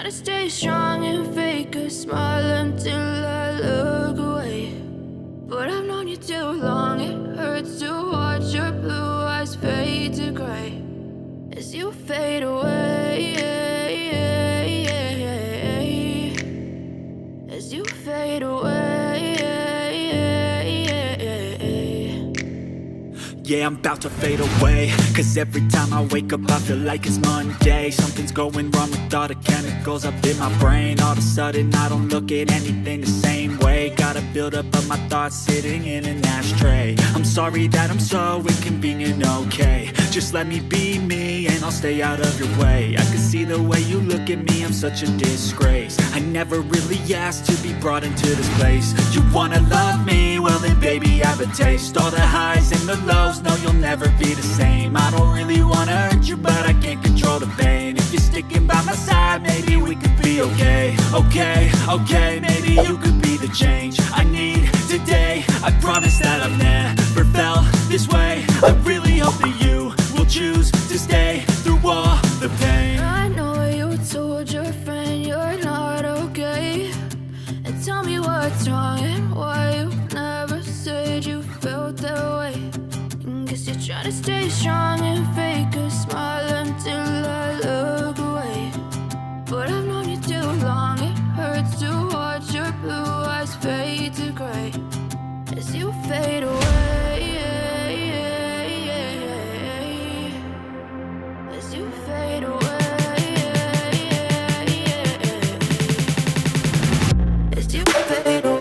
trying to stay strong and fake a smile until I look away. But I've known you too long, it hurts to watch your blue eyes fade to gray as you fade away, as you fade away. Yeah, I'm about to fade away, cause every time I wake up I feel like it's Monday. Something's going wrong with all the chemicals up in my brain. All of a sudden I don't look at anything the same way. Gotta build up of my thoughts sitting in an ashtray. I'm sorry that I'm so inconvenient, okay. Just let me be me and I'll stay out of your way. I can see the way you look at me, I'm such a disgrace. I never really asked to be brought into this place. You wanna love me? Well then baby I have a taste. All the highs and the lows, no you'll never be the same. I don't really wanna hurt you but I can't control the pain. If you're sticking by my side maybe we could be okay. Okay, maybe you could be the change I need today. I promise that I've never felt this way. I really hope that you will choose to stay through all the pain. I know you told your friend you're not okay, and tell me what's wrong and why you never said you felt that way. And guess you're trying to stay strong and fake a smile until I look away. But I've known you too long, it hurts to watch your blue eyes fade to gray as you fade away, as you fade away, as you fade away.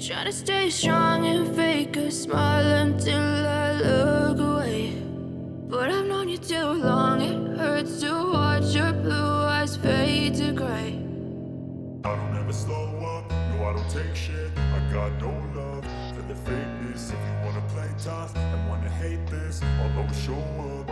Try to stay strong and fake a smile until I look away. But I've known you too long, it hurts to watch your blue eyes fade to gray. I don't ever slow up, no I don't take shit. I got no love for the fakeness. If you wanna play tough and wanna hate this, I'll always show up.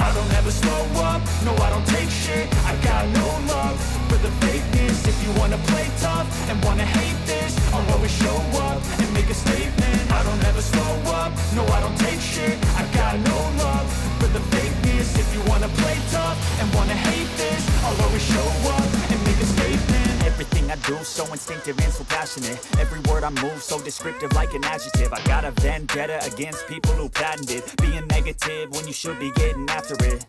I don't ever slow up, no I don't take shit. I got no love for the fakeness. If you wanna play tough and wanna hate this, I'll always show up and make a statement. I don't ever slow up, no I don't take shit. I got no love for the fakeness. If you wanna play tough and wanna hate this, I'll always show up and make a statement. Everything I do so instinctive and so passionate. Every word I move so descriptive like an adjective. I got a vendetta against people who patented being negative when you should be getting after it.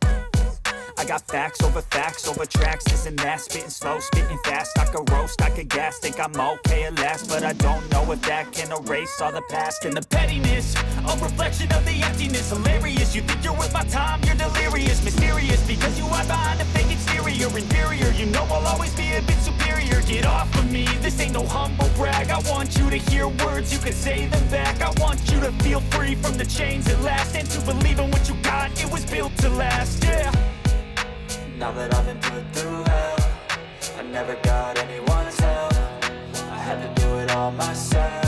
I got facts over tracks, this and that. Spitting slow, spitting fast. I could roast, I could gas. Think I'm okay at last, but I don't know if that can erase all the past. And the pettiness, a reflection of the emptiness. Hilarious, you think you're worth my time, you're delirious. Mysterious, because you hide behind a fake exterior. warrior, inferior. You know I'll always be a bit superior. Get off of me, this ain't no humble brag. I want you to hear words, you can say them back. I want you to feel free from the chains at last, and to believe in what you got, it was built to last, yeah. Now that I've been put through hell, I never got anyone's help. I had to do it all myself.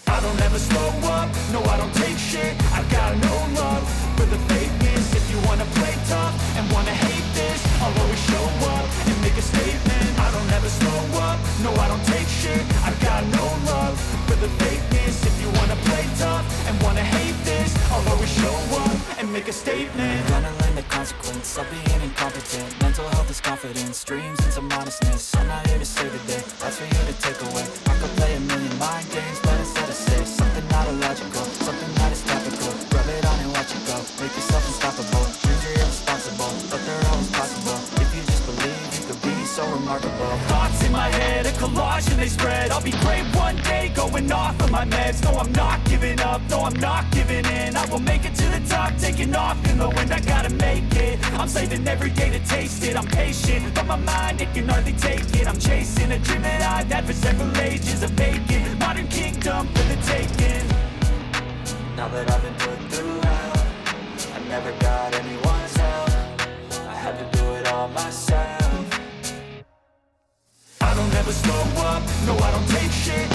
I don't ever slow up, no I don't take shit. I got no love for the fakeness. If you wanna play tough and wanna hate this, I'll always show up and make a statement. I don't ever slow up, no I don't take shit. I got no love for the fakeness. If you wanna play tough and wanna hate this, I'll always show up and make a statement. Gonna learn the consequence of being incompetent. Mental health is confidence, dreams and some honestness. I'm not here to save the day, that's for you to take away. I could play a million mind games, but instead I say something not illogical, something that is topical. Rub it on and watch it go, make yourself unstoppable. Dreams are irresponsible, but they're always possible. If you just believe, you could be so remarkable. Thoughts in my head, a collage and they spread. I'll be great one day, going off of my meds. No, I'm not giving up, no, I'm not giving in. I will make it to the top, taking off in the wind. I gotta make it, I'm saving every day to taste it. I'm patient, but my mind, it can hardly take it. I'm chasing a dream that I've had for several ages. A vacant, modern kingdom for the taking. Now that I've been put through hell, I never got anyone's help. I had to do it all myself. I don't ever slow up, no I don't take shit.